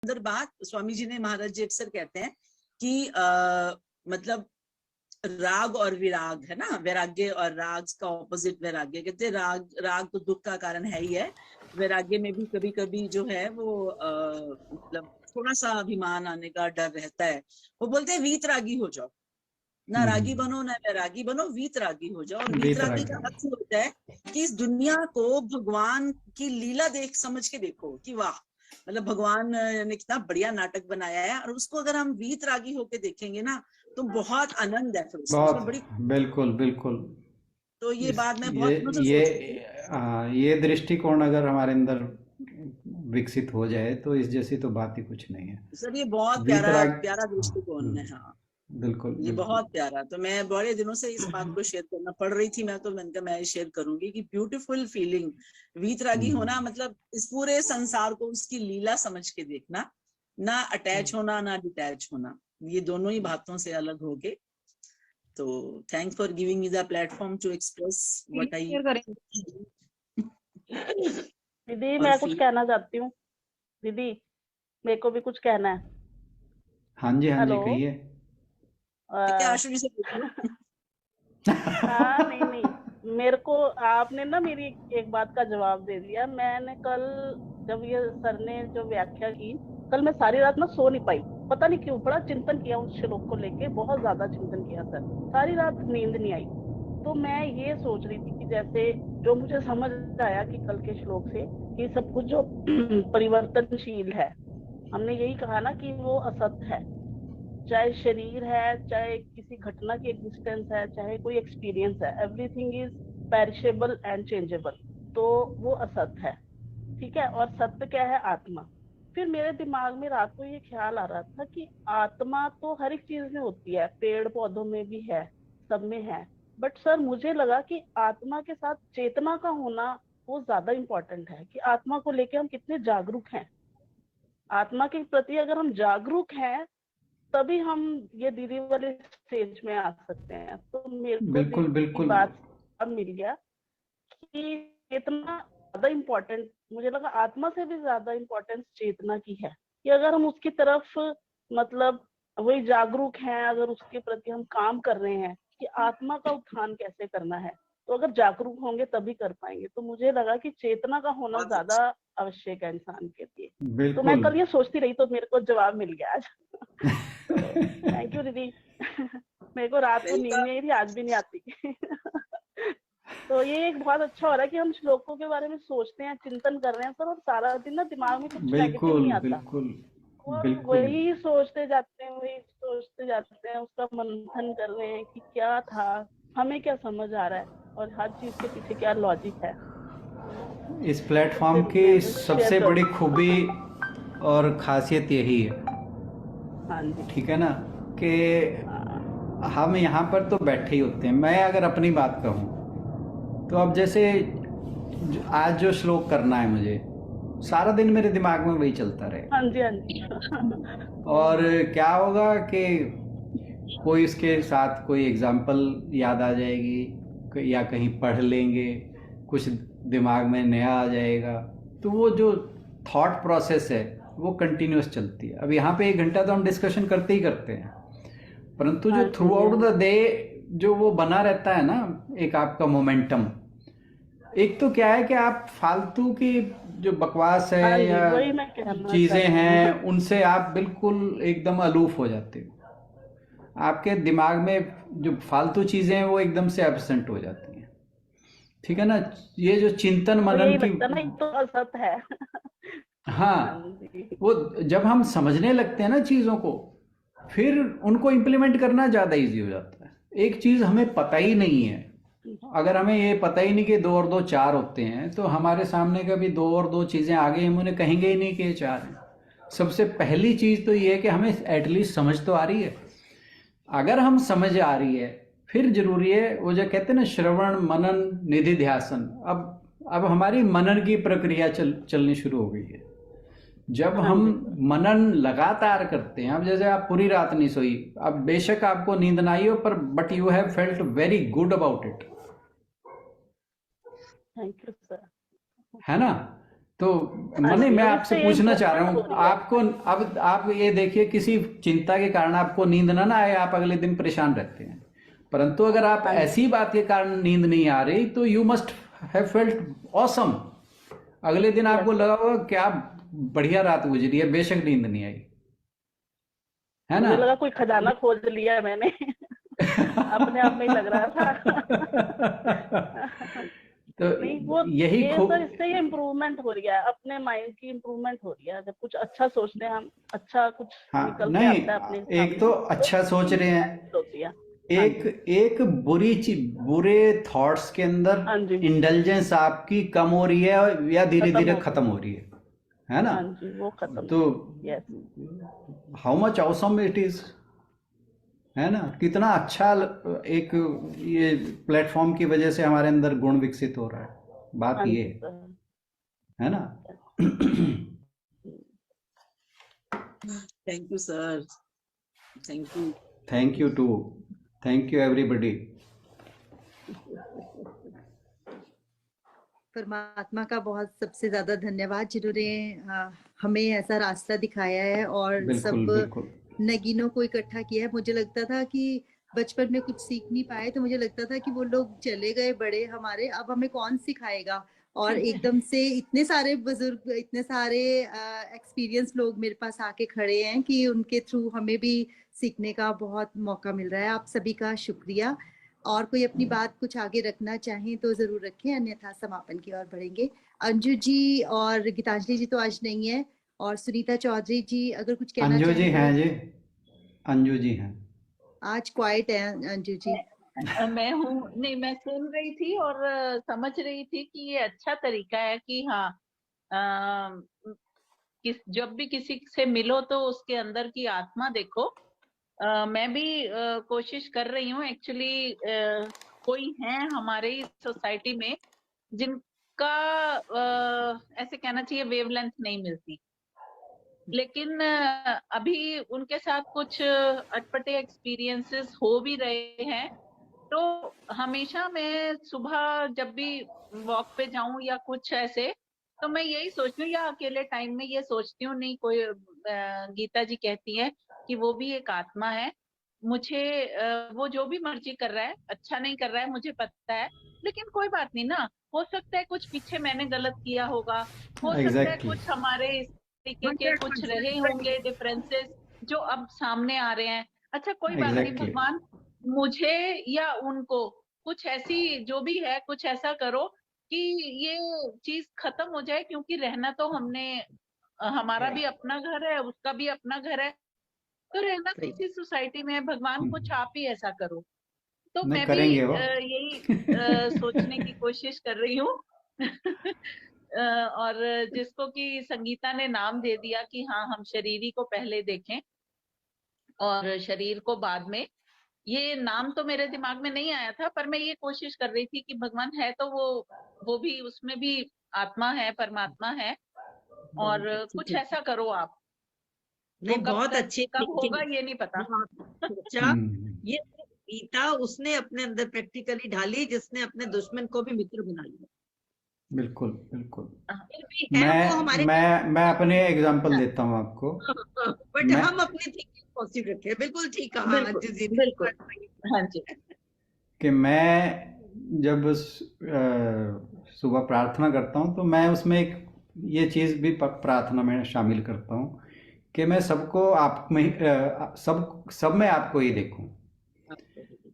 अंदर बात स्वामी जी ने, महाराज जी अक्सर कहते हैं कि मतलब राग और विराग है ना, वैराग्य और राग का ऑपोजिट वैराग्य। कहते हैं राग तो दुख का कारण है ही है, वैराग्य में भी कभी कभी जो है वो मतलब थोड़ा सा अभिमान आने का डर रहता है। वो बोलते हैं वीतरागी हो जाओ, ना रागी बनो ना वैरागी बनो, वीतरागी हो जाओ। और वीतरागी का अर्थ होता है कि इस दुनिया को भगवान की लीला देख समझ के देखो कि वाह, मतलब भगवान ने कितना बढ़िया नाटक बनाया है, और उसको अगर हम वीतरागी होके देखेंगे ना तो बहुत आनंद है फिर उसमें बड़ी। बिल्कुल बिल्कुल। तो ये बात मैं बहुत दिनों से सोच रही थी। ये दृष्टिकोण अगर हमारे अंदर विकसित हो जाए तो इस जैसी तो बात ही कुछ नहीं है। सर ये बहुत प्यारा वीतराग, प्यारा दृष्टिकोण है। हाँ बिल्कुल ये बिल्कुल। बहुत प्यारा। तो मैं बड़े दिनों से इस बात को शेयर करना पड़ रही थी, मैं तो मैंने कहा मैं शेयर करूंगी कि ब्यूटीफुल फीलिंग वीतरागी होना, मतलब इस पूरे संसार को उसकी लीला समझ के देखना, ना अटैच होना ना डिटैच होना, ये दोनों ही बातों से अलग होके। तो thanks for giving me the platform to express what I. दीदी मैं कुछ कहना चाहती हूँ। दीदी मेरे को भी कुछ कहना है। हाँ जी हाँ जी हेलो। कहिए। क्या आशु जी से पूछूं? हाँ नहीं मेरे को आपने ना मेरी एक बात का जवाब दे दिया। मैंने कल जब ये सर ने जो व्याख्या की, कल मैं सारी रात ना सो नहीं पाई, पता नहीं क्यों। बड़ा चिंतन किया उस श्लोक को लेके, बहुत ज्यादा चिंतन किया सर, सारी रात नींद नहीं आई। तो मैं ये सोच रही थी कि जैसे जो मुझे समझ आया कि कल के श्लोक से, कि सब कुछ जो परिवर्तनशील है, हमने यही कहा ना कि वो असत है, चाहे शरीर है, चाहे किसी घटना की एग्जिस्टेंस है, चाहे कोई एक्सपीरियंस है, everything is perishable and changeable. तो वो असत है, ठीक है। और सत्य क्या है? आत्मा। फिर मेरे दिमाग में रात को ये ख्याल आ रहा था कि आत्मा तो हर एक चीज में होती है, पेड़ पौधों में भी है, सब में है। बट सर मुझे लगा कि आत्मा के साथ चेतना का होना वो ज्यादा इम्पोर्टेंट है, कि आत्मा को लेके हम कितने जागरूक हैं। आत्मा के प्रति अगर हम जागरूक हैं तभी हम ये दीदी वाले स्टेज में आ सकते हैं। तो मेरे को बिल्कुल दीदी की बिल्कुल। बात अब मिल गया कि चेतना ज्यादा इम्पोर्टेंट, मुझे लगा आत्मा से भी ज्यादा इम्पोर्टेंस चेतना की है, कि अगर हम उसकी तरफ मतलब वही जागरूक हैं, अगर उसके प्रति हम काम कर रहे हैं कि आत्मा का उत्थान कैसे करना है, तो अगर जागरूक होंगे तभी कर पाएंगे। तो मुझे लगा कि चेतना का होना बहुत ज्यादा अच्छा। आवश्यक है इंसान के लिए। तो मैं बिल्कुल। कल ये सोचती रही तो मेरे को जवाब मिल गया आज। तो थैंक यू दीदी। मेरे को रात को नींद नहीं आई थी, आज भी नहीं आती। तो ये एक बहुत अच्छा हो रहा है कि हम श्लोकों के बारे में सोचते हैं, चिंतन कर रहे हैं सर, और सारा दिन ना दिमाग में कुछ नेगेटिव बिल्कुल नहीं आता, बिल्कुल और बिल्कुल। वही सोचते जाते हैं, वही सोचते जाते हैं, उसका मंथन कर रहे हैं कि क्या था, हमें क्या समझ आ रहा है, और हर चीज के पीछे क्या लॉजिक है। इस प्लेटफॉर्म फिर की मैं शेयर सबसे बड़ी करूँ। खूबी और खासियत यही है, हाँ जी। ठीक है ना, कि हाँ हम यहाँ पर तो बैठे ही होते हैं। मैं अगर अपनी बात कहूँ तो अब जैसे आज जो श्लोक करना है मुझे, सारा दिन मेरे दिमाग में वही चलता रहेगा। हाँ जी। हाँ जी। और क्या होगा कि कोई इसके साथ कोई एग्जाम्पल याद आ जाएगी, या कहीं पढ़ लेंगे, कुछ दिमाग में नया आ जाएगा, तो वो जो थॉट प्रोसेस है वो कंटिन्यूस चलती है। अब यहाँ पे 1 घंटा तो हम डिस्कशन करते ही करते हैं, परंतु हाँ जो थ्रू जी। आउट द डे जो वो बना रहता है ना, एक आपका मोमेंटम। एक तो क्या है कि आप फालतू की जो बकवास हाँ है जी, या वही मैं कहना चीज़ें चाहती हूँ। हैं उनसे आप बिल्कुल एकदम अलूफ हो जाते हो। आपके दिमाग में जो फालतू चीज़ें हैं वो एकदम से एब्सेंट हो जाती हैं, ठीक है ना। ये जो चिंतन तो मनन यही की, लगता है ना, ये तो असत है। हाँ हाँ, जी। वो जब हम समझने लगते हैं ना चीज़ों को, फिर उनको इम्प्लीमेंट करना ज़्यादा इजी हो जाता है। एक चीज़ हमें पता ही नहीं है, अगर हमें ये पता ही नहीं कि 2 और 2 4 होते हैं, तो हमारे सामने कभी 2 और 2 चीज़ें आ गई, हम उन्हें कहेंगे ही नहीं कि ये 4 हैं। सबसे पहली चीज़ तो ये है कि हमें एटलीस्ट समझ तो आ रही है। अगर हम समझ आ रही है, फिर जरूरी है वो जो कहते हैं ना, श्रवण मनन निधि ध्यासन। अब हमारी मनन की प्रक्रिया चलनी शुरू हो गई है। जब हाँ हम जी। मनन लगातार करते हैं, अब जैसे आप पूरी रात नहीं सोई, अब बेशक आपको नींद ना आई हो, पर but you have felt very good about it, thank you sir. है ना। तो मनी, मैं आपसे पूछना चाह रहा हूँ, आपको अब आप ये देखिए, किसी चिंता के कारण आपको नींद ना आए, आप अगले दिन परेशान रहते हैं, परंतु अगर आप ऐसी बात के कारण नींद नहीं आ रही तो you must have felt awesome. अगले दिन आपको लगा होगा क्या बढ़िया रात गुजरी है, बेशक नींद नहीं आई, है ना? मुझे लगा कोई खजाना खोज लिया मैंने अपने आप में ही लग रहा था तो नहीं, वो यही ये सर, इससे ये इम्प्रूवमेंट हो रही है, अपने माइंड की इम्प्रूवमेंट हो रही है। जब कुछ अच्छा सोचते हैं हम, अच्छा कुछ निकल के आता है अपने नहीं, एक तो अच्छा सोच रहे हैं, होती है। एक बुरी चीज, बुरे थॉट्स के अंदर हाँ जी, इंटेलिजेंस आपकी कम हो रही है या धीरे धीरे खत्म हो रही है ना? हाँ जी, वो खत्म। तो yes, how much awesome it is, है ना? कितना अच्छा एक ये प्लेटफॉर्म की वजह से हमारे अंदर गुण विकसित हो रहा है, बात हाँ ये जी, है ना? Thank you sir, thank you. Thank you too, thank you everybody. परमात्मा का बहुत सबसे ज्यादा धन्यवाद जिन्होंने हमें ऐसा रास्ता दिखाया है और बिल्कुल सब बिल्कुल नगीनों को इकट्ठा किया है। मुझे लगता था कि बचपन में कुछ सीख नहीं पाए, तो मुझे लगता था कि वो लोग चले गए बड़े हमारे, अब हमें कौन सिखाएगा। और एकदम से इतने सारे बुजुर्ग, इतने सारे एक्सपीरियंस लोग मेरे पास आके खड़े हैं कि उनके थ्रू हमें भी सीखने का बहुत मौका मिल रहा है। आप सभी का शुक्रिया। और कोई अपनी बात कुछ आगे रखना चाहें तो जरूर रखें, अन्यथा समापन की ओर बढ़ेंगे। अंजू जी और गीतांजलि जी तो आज नहीं है, और सुनीता चौधरी जी अगर कुछ कहना अंजू जी चाहें हैं तो। जी, अंजू जी हैं। आज क्वाइट है अंजू जी। मैं हूँ, नहीं, मैं सुन रही थी और समझ रही थी कि ये अच्छा तरीका है कि हाँ, जब भी किसी से मिलो तो उसके अंदर की आत्मा देखो। मैं भी कोशिश कर रही हूँ एक्चुअली। कोई है हमारे सोसाइटी में जिनका ऐसे कहना चाहिए वेवलेंथ नहीं मिलती, लेकिन अभी उनके साथ कुछ अटपटे एक्सपीरियंसेस हो भी रहे हैं। तो हमेशा मैं सुबह जब भी वॉक पे जाऊं या कुछ ऐसे, तो मैं यही सोचती हूँ, या अकेले टाइम में ये सोचती हूँ, नहीं कोई गीता जी कहती है कि वो भी एक आत्मा है। मुझे वो जो भी मर्जी कर रहा है, अच्छा नहीं कर रहा है मुझे पता है, लेकिन कोई बात नहीं ना, हो सकता है कुछ पीछे मैंने गलत किया होगा, हो सकता है एग्जैक्टली कुछ हमारे इस तरीके के कुछ रहे होंगे डिफरेंसेस जो अब सामने आ रहे हैं। अच्छा कोई बात नहीं, एग्जैक्टली भगवान मुझे या उनको कुछ ऐसी जो भी है कुछ ऐसा करो कि ये चीज खत्म हो जाए, क्योंकि रहना तो हमने, हमारा भी अपना घर है, उसका भी अपना घर है, तो रहना तो इसी सोसाइटी में है। भगवान कुछ आप ही ऐसा करो। तो नहीं मैं भी करेंगे वो। यही सोचने की कोशिश कर रही हूँ और जिसको कि संगीता ने नाम दे दिया कि हाँ, हम शरीरी को पहले देखें और शरीर को बाद में। ये नाम तो मेरे दिमाग में नहीं आया था, पर मैं ये कोशिश कर रही थी कि भगवान है तो वो भी, उसमें भी आत्मा है, परमात्मा है, और कुछ ऐसा करो आप। नहीं, बहुत अच्छी कब होगा ये नहीं पता। सोचा ये गीता उसने अपने अंदर प्रैक्टिकली ढाली, जिसने अपने दुश्मन को भी मित्र बना लिया। बिल्कुल बिल्कुल। फिर भी है वो हमारे, मैं अपने एग्जांपल देता हूँ आपको। बट हम अपनी थिंकिंग पॉजिटिव रखे। बिल्कुल ठीक कहा अंजू जी ने। बिल्कुल, हाँ जी। कि मैं जब सुबह प्रार्थना करता हूँ तो मैं उसमें एक ये चीज़ भी प्रार्थना में शामिल करता हूँ कि मैं सबको आप में सब में आपको ही देखूं।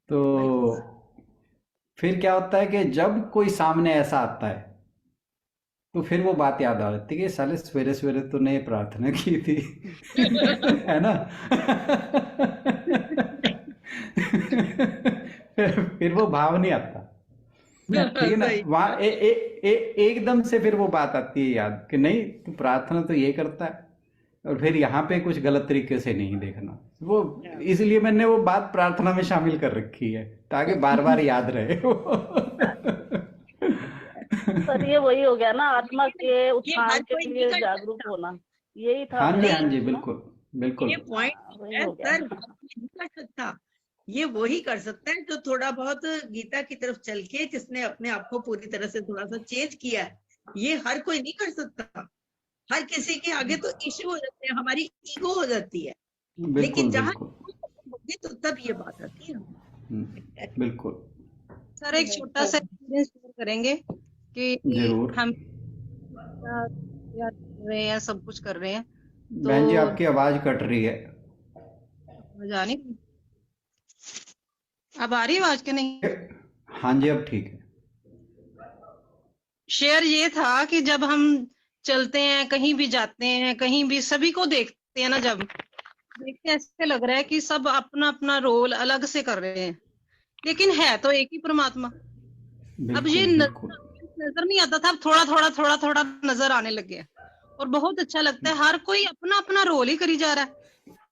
तो फिर क्या होता है कि जब कोई सामने ऐसा आता है तो फिर वो बात याद आ जाती है कि साले सवेरे सवेरे तूने प्रार्थना की थी है ना फिर वो भाव नहीं आता, ठीक है ना? वहां एकदम से फिर वो बात आती है याद कि नहीं, तू प्रार्थना तो ये करता है, और फिर यहाँ पे कुछ गलत तरीके से नहीं देखना वो। इसलिए मैंने वो बात प्रार्थना में शामिल कर रखी है ताकि बार बार याद रहे पर ये वही हो गया ना, आत्मा के उत्थान के लिए जागरूक होना, यही था। हाँ जी, हाँ जी, बिल्कुल बिल्कुल। ये पॉइंट है सर, कर सकता, ये वही कर सकता है जो थोड़ा बहुत गीता की तरफ चल के, जिसने अपने आप को पूरी तरह से थोड़ा सा चेंज किया है, ये हर कोई नहीं कर सकता। हर किसी के आगे तो इश्यू हो जाते हैं, हमारी ईगो हो जाती है। बिल्कुल लेकिन जहाँ बिल्कुल। होगी तो तब ये बात आती है। बिल्कुल सर एक छोटा सा एक्सपीरियंस शेयर करेंगे कि जरूर। हम यार कर रहे हैं, सब कुछ कर रहे हैं तो बहन जी आपकी आवाज कट रही है। आवाज आ नहीं रही? अब आ रही है आवाज के नहीं? हाँ जी अब ठीक है। शेयर ये था कि जब हम चलते हैं, कहीं भी जाते हैं, कहीं भी सभी को देखते हैं ना, जब देखते हैं ऐसे लग रहा है कि सब अपना अपना रोल अलग से कर रहे हैं, लेकिन है तो एक ही परमात्मा। अब ये बिल्कुल नजर नहीं आता था, अब थोड़ा थोड़ा नजर आने लग गया और बहुत अच्छा लगता है। हर कोई अपना अपना रोल ही करी जा रहा है,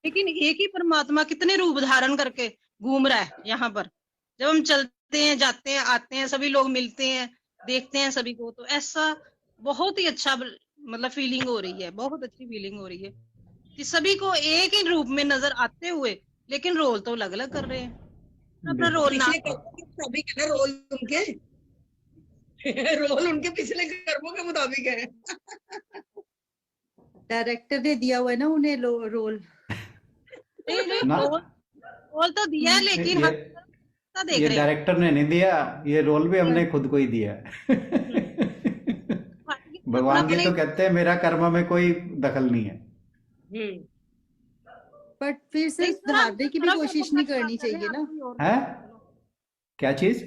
लेकिन एक ही परमात्मा कितने रूप धारण करके घूम रहा है यहाँ पर। जब हम चलते हैं, जाते हैं, आते हैं, सभी लोग मिलते हैं, देखते हैं सभी को, तो ऐसा बहुत ही अच्छा मतलब फीलिंग हो रही है, बहुत अच्छी फीलिंग हो रही है कि सभी को एक ही रूप में नजर आते हुए, लेकिन रोल तो अलग अलग कर रहे हैं। अपना रोल ना पिछले कर्मों के मुताबिक है रोल उनके रोल उनके पिछले कर्मों के मुताबिक है। डायरेक्टर ने दिया हुआ है ना उन्हें रोल। नहीं, ना रोल तो दिया है, लेकिन हम तो देख ये रहे हैं। डायरेक्टर ने नहीं दिया, ये रोल भी हमने खुद को ही दिया है। भगवान जी तो कहते हैं मेरा कर्म में कोई दखल नहीं है। बट फिर से नहीं, सुधारने की भी कोशिश नहीं करनी चाहिए ना। है क्या चीज?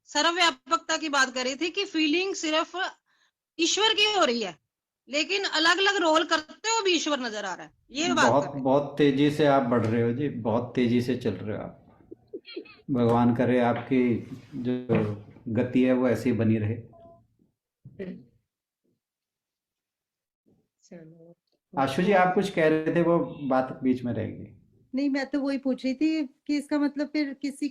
सर्वव्यापकता की बात कर रही थी कि फीलिंग सिर्फ ईश्वर की हो रही है, लेकिन अलग अलग रोल करते हुए भी ईश्वर नजर आ रहा है, ये बात कर रहे हैं। बहुत तेजी से आप बढ़ रहे हो जी, बहुत तेजी से चल रहे हो आप। भगवान करे आपकी जो गति है वो ऐसी बनी रहे। आशु जी आप कुछ कह रहे थे, वो बात बीच में रह गई। नहीं, मैं तो वही पूछ रही थी कि इसका मतलब फिर किसी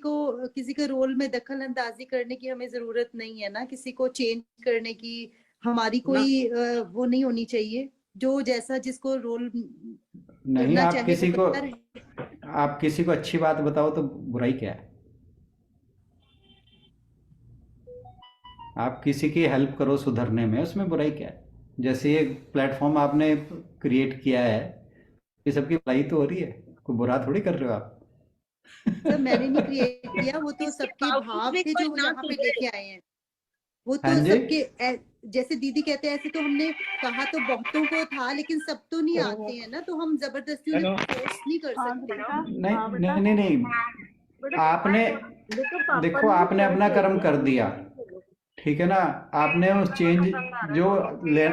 के रोल में दखल अंदाजी करने की हमें जरूरत नहीं है ना, किसी को चेंज करने की हमारी कोई वो नहीं होनी चाहिए। जो जैसा जिसको रोल नहीं, आप किसी को अच्छी बात बताओ तो बुराई क्या है? आप किसी की हेल्प करो सुधरने में, उसमें बुराई क्या है? जैसे ये प्लेटफॉर्म आपने क्रिएट किया है, ये सबकी भलाई तो हो रही है, कोई बुरा थोड़ी कर रहे हो आप। सर मैंने नहीं क्रिएट किया, वो तो सबके भाव थे जो यहाँ पे लेके आए हैं। वो तो सबके जैसे दीदी कहते हैं ऐसे तो हमने कहा तो बहुतों को था, लेकिन सब तो नहीं आते हैं ना, तो हम जबरदस्ती उन्हें फोर्स नहीं कर सकते। नहीं, आपने देखो आपने अपना कर्म कर दिया, ठीक है ना। आपने उस चेंज जो ले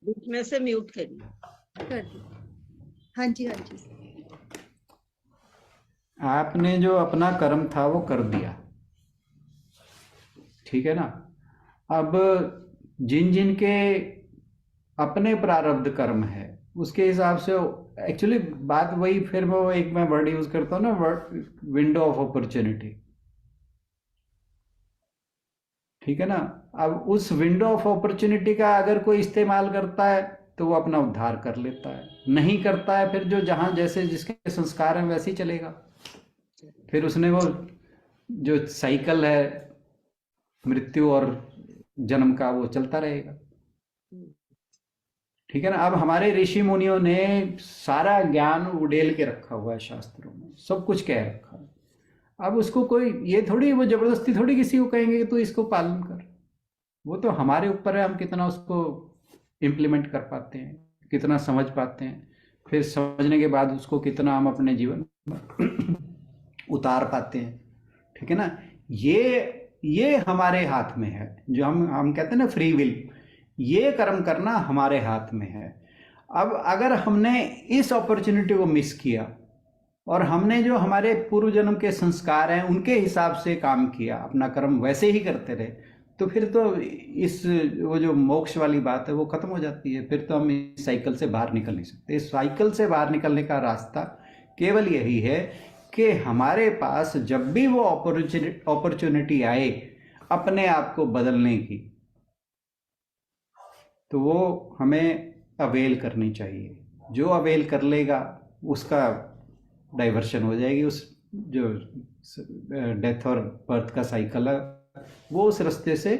बीच में से म्यूट करिए। कर दिया। हाँ जी हाँ जी। आपने जो अपना कर्म था वो कर दिया, ठीक है ना। अब जिन जिन के अपने प्रारब्ध कर्म है उसके हिसाब से एक्चुअली बात वही, फिर मैं वर्ड यूज करता हूँ ना, विंडो ऑफ अपॉर्चुनिटी, ठीक है ना। अब उस विंडो ऑफ अपॉर्चुनिटी का अगर कोई इस्तेमाल करता है तो वो अपना उद्धार कर लेता है, नहीं करता है फिर जो जहां जैसे जिसके संस्कार हैं वैसे ही चलेगा। फिर उसने वो जो साइकिल है मृत्यु और जन्म का वो चलता रहेगा, ठीक है ना। अब हमारे ऋषि मुनियों ने सारा ज्ञान उड़ेल के रखा हुआ है, शास्त्रों में सब कुछ कह रखा है। अब उसको कोई ये थोड़ी, वो जबरदस्ती थोड़ी किसी को कहेंगे कि तू इसको पालन कर। वो तो हमारे ऊपर है, हम कितना उसको इम्प्लीमेंट कर पाते हैं, कितना समझ पाते हैं, फिर समझने के बाद उसको कितना हम अपने जीवन में उतार पाते हैं, ठीक है ना। ये हमारे हाथ में है, जो हम कहते हैं ना फ्री विल, ये कर्म करना हमारे हाथ में है। अब अगर हमने इस अपॉर्चुनिटी को मिस किया और हमने जो हमारे पूर्व जन्म के संस्कार हैं उनके हिसाब से काम किया, अपना कर्म वैसे ही करते रहे, तो फिर तो वो जो मोक्ष वाली बात है वो खत्म हो जाती है। फिर तो हम इस साइकिल से बाहर निकल नहीं सकते। इस साइकिल से बाहर निकलने का रास्ता केवल यही है कि हमारे पास जब भी वो अपॉर्चुनिटी आए अपने आप को बदलने की, तो वो हमें अवेल करनी चाहिए। जो अवेल कर लेगा उसका डाइवर्शन हो जाएगी, उस जो डेथ और बर्थ का साइकिल है वो उस रास्ते से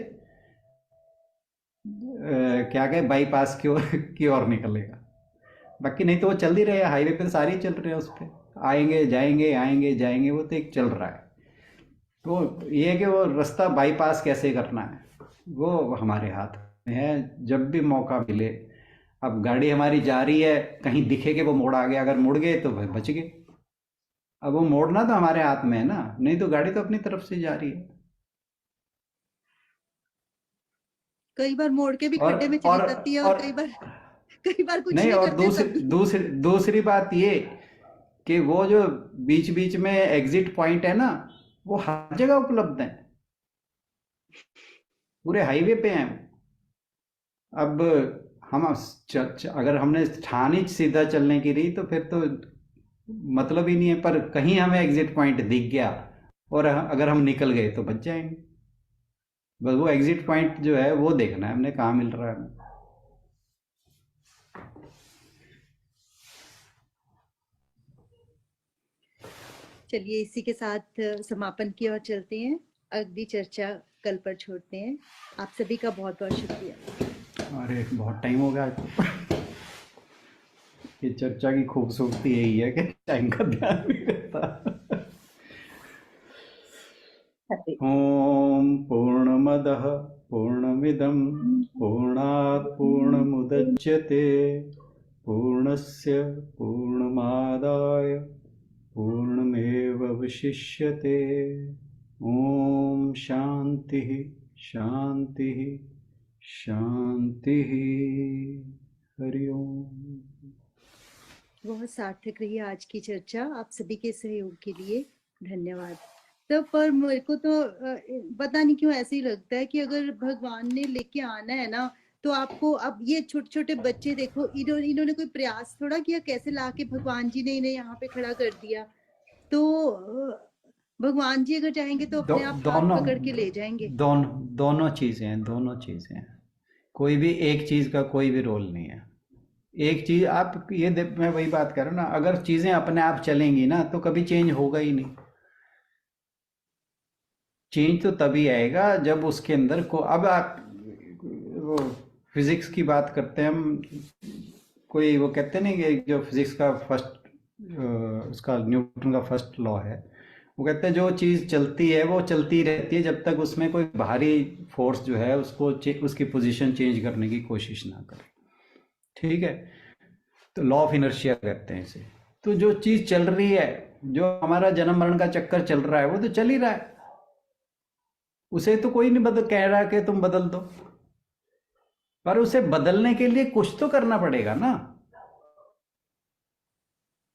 क्या कहे बाईपास की ओर निकलेगा। बाकी नहीं तो वो चल ही रहे हैं, हाईवे पे तो सारे ही चल रहे हैं, उस पर आएंगे जाएंगे, वो तो एक चल रहा है। तो ये है कि वो रास्ता बाईपास कैसे करना है वो हमारे हाथ में है, जब भी मौका मिले। अब गाड़ी हमारी जा रही है, कहीं दिखे कि वो मोड़ आ गया, अगर मुड़ गए तो भाई बच गए। अब वो मोड़ना तो हमारे हाथ में है ना, नहीं तो गाड़ी तो अपनी तरफ से जा रही है। कई बार मोड़ के भी और खड्डे में चली जाती है, और कई बार कुछ नहीं, नहीं और करते तब भी। दूसरी बात ये कि वो जो बीच बीच में एग्जिट पॉइंट है ना, वो हर जगह उपलब्ध है, पूरे हाईवे पे हैं। अब हम अगर हमने ठान ही सीधा चलने की रही तो फिर तो मतलब ही नहीं है, पर कहीं हमें एग्जिट पॉइंट दिख गया और अगर हम निकल गए तो बच जाएंगे। बस वो एग्जिट पॉइंट जो है वो देखना है हमने, कहाँ मिल रहा है हमें। चलिए इसी के साथ समापन की ओर चलते हैं, अगली चर्चा कल पर छोड़ते हैं। आप सभी का बहुत बहुत शुक्रिया। अरे बहुत टाइम हो गया। ये चर्चा की खूबसूरती यही है कि टाइम का ध्यान नहीं रहता। ओम पूर्णमदः पूर्णमिदं पूर्णात् पूर्णमुदच्यते पूर्णस्य पूर्णमादाय पूर्णमेवावशिष्यते। ओम शांति शांति शांति। हरि ओम। बहुत सार्थक रही आज की चर्चा। आप सभी के सहयोग के लिए धन्यवाद। तो पर मेरे को तो पता नहीं क्यों ऐसे ही लगता है कि अगर भगवान ने लेके आना है ना, तो आपको, अब ये छोटे छोटे बच्चे देखो, इन्होंने कोई प्रयास थोड़ा किया, कैसे लाके भगवान जी ने इन्हें यहाँ पे खड़ा कर दिया। तो भगवान जी अगर चाहेंगे तो अपने आप हाथ पकड़ के ले जाएंगे। दोनों चीजें हैं। कोई भी एक चीज का कोई भी रोल नहीं है। एक चीज आप ये मैं वही बात कर रहा हूँ ना, अगर चीजें अपने आप चलेंगी ना तो कभी चेंज होगा ही नहीं। चेंज तो तभी आएगा जब उसके अंदर को, अब आप वो फिजिक्स की बात करते हैं हम, कोई वो कहते नहीं कि जो फिजिक्स का फर्स्ट उसका न्यूटन का फर्स्ट लॉ है, वो कहते हैं जो चीज़ चलती है वो चलती रहती है जब तक उसमें कोई बाहरी फोर्स जो है उसको उसकी पोजीशन चेंज करने की कोशिश ना करे। ठीक है, तो लॉ ऑफ इनर्शिया कहते हैं इसे। तो जो चीज़ चल रही है, जो हमारा जन्म मरण का चक्कर चल रहा है, वो तो चल ही रहा है, उसे तो कोई नहीं कह रहा कि तुम बदल दो, पर उसे बदलने के लिए कुछ तो करना पड़ेगा ना।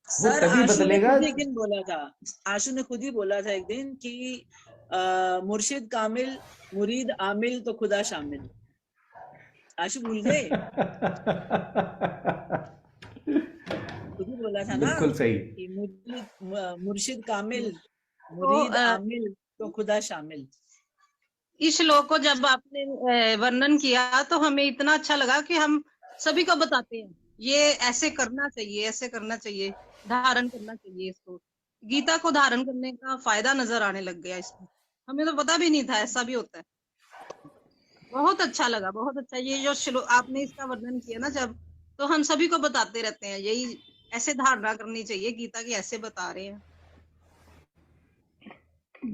वो सर तभी बदलेगा। एक दिन बोला था, आशु ने खुद ही बोला था एक दिन कि मुर्शिद कामिल मुरीद आमिल तो खुदा शामिल। आशु भूल गए? खुद ही बोला था ना, बिल्कुल सही। कि मुर्शिद कामिल मुरीद आमिल तो खुदा शामिल। इस श्लोक को जब आपने वर्णन किया तो हमें इतना अच्छा लगा कि हम सभी को बताते हैं ये ऐसे करना चाहिए, ऐसे करना चाहिए, धारण करना चाहिए इसको। गीता को धारण करने का फायदा नजर आने लग गया इसमें, हमें तो पता भी नहीं था ऐसा भी होता है। बहुत अच्छा लगा, बहुत अच्छा। ये जो श्लोक आपने इसका वर्णन किया ना जब, तो हम सभी को बताते रहते हैं यही ऐसे धारणा करनी चाहिए, गीता की ऐसे बता रहे हैं।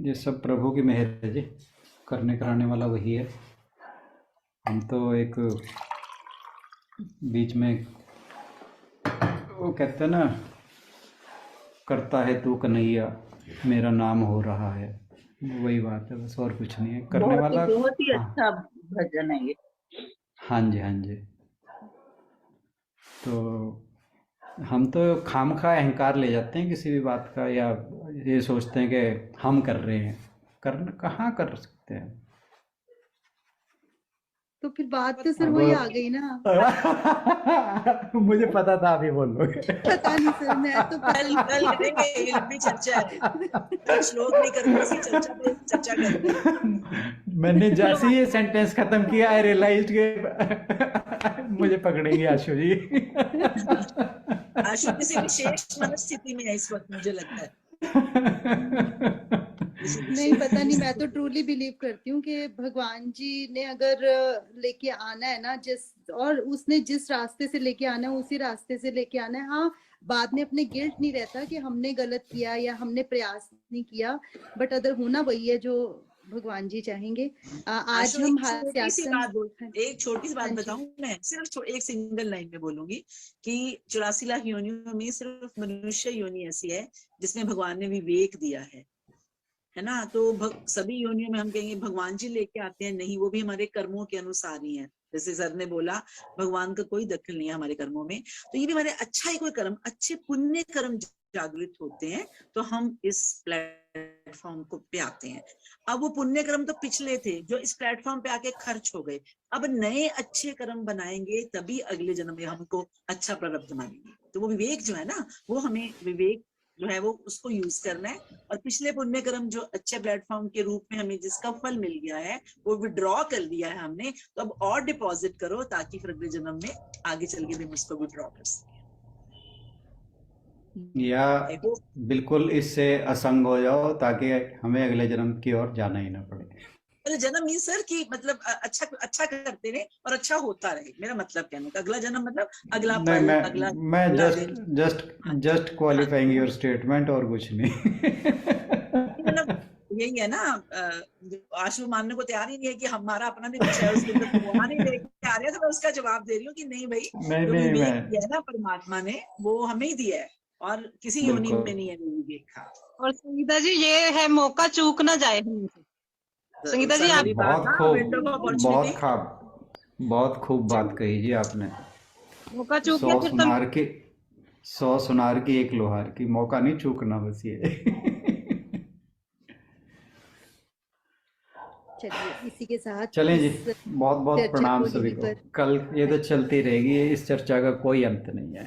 ये सब प्रभु की मेहर है जी, करने कराने वाला वही है। हम तो एक बीच में वो कहते हैं ना, करता है तू कन्हैया मेरा नाम हो रहा है, वही बात है, बस और कुछ नहीं है। करने वाला बहुत ही अच्छा भजन है ये। हाँ जी, हाँ जी। तो हम तो खामखा अहंकार ले जाते हैं किसी भी बात का, या ये सोचते हैं कि हम कर रहे हैं, करना कहाँ कर सकते हैं। तो फिर बात तो सर वही आ गई ना। मुझे पता था आप ही बोल लोगे। पता नहीं सर, मैं तो कल करेंगे ये लंबी चर्चा है, कल श्लोक नहीं करेंगे, इसी चर्चा पे चर्चा करेंगे। मैंने जैसे ये सेंटेंस खत्म किया, आई रियलाइज्ड के मुझे पकड़ेंगे आशु जी। आशु किसी विशेष मनस्थिति में है इस वक्त, मुझे लगता है। नहीं पता नहीं, मैं तो ट्रूली बिलीव करती हूँ कि भगवान जी ने अगर लेके आना है ना, और उसने जिस रास्ते से लेके आना है उसी रास्ते से लेके आना है। हाँ, बाद में अपने गिल्ट नहीं रहता कि हमने गलत किया या हमने प्रयास नहीं किया, बट अगर होना वही है जो भगवान जी चाहेंगे। आज आशु, हम एक छोटी सी बात एक छोटी सी बात हाँ जी। बताऊं, मैं सिर्फ एक सिंगल लाइन में बोलूंगी कि 84 लाख योनियों में सिर्फ मनुष्य योनि ऐसी है जिसमें भगवान ने विवेक दिया है ना। तो सभी योनियों में हम कहेंगे भगवान जी लेके आते हैं, नहीं, वो भी हमारे कर्मों के अनुसार ही है। जैसे सर ने बोला, भगवान का कोई दखल नहीं है हमारे कर्मों में, तो ये भी हमारे अच्छा ही कोई कर्म, अच्छे पुण्य कर्म जागृत होते हैं तो हम इस प्लेटफॉर्म को पे आते हैं। अब वो पुण्य कर्म तो पिछले थे जो इस प्लेटफॉर्म पे आके खर्च हो गए, अब नए अच्छे कर्म बनाएंगे तभी अगले जन्म में हमको अच्छा प्रारब्ध मानेंगे। तो वो विवेक जो है ना, वो हमें विवेक जो है वो उसको यूज करना है। और पिछले पुण्य कर्म जो अच्छे प्लेटफॉर्म के रूप में हमें जिसका फल मिल गया है वो विड्रॉ कर दिया है हमने, तो अब और डिपॉजिट करो ताकि फिर अगले जन्म में आगे चल के भी हम उसको विड्रॉ कर सकें। या बिल्कुल इससे असंग हो जाओ ताकि हमें अगले जन्म की ओर जाना ही ना पड़े। अगले जन्म मीन सर कि मतलब अच्छा करते रहे और अच्छा होता रहे, मेरा मतलब कहने का। अगला जन्म मतलब अगला पल, अगला मैं जस्ट क्वालिफाइंग योर स्टेटमेंट और कुछ नहीं। मतलब यही है ना, आशु मानने को तैयार ही नहीं है कि हमारा अपना भी कुछ है उसके अंदर, वहां नहीं लेके आ रहे, तो मैं उसका जवाब दे रही हूँ कि नहीं भाई, जो विवेक दिया है ना परमात्मा ने वो हमें ही दिया है और किसी योनि में नहीं है विवेक का। और संगीता जी ये है मौका चूक ना जाए हमसे। संगीता जी आप बहुत खूब बात कही जी आपने। मौका चूक गया फिर 100 सुनार की 1 लोहार की, मौका नहीं चूकना बस ये। चलिए इसी के साथ चलें जी, बहुत बहुत प्रणाम सभी को। कल ये तो चलती रहेगी, इस चर्चा का कोई अंत नहीं है।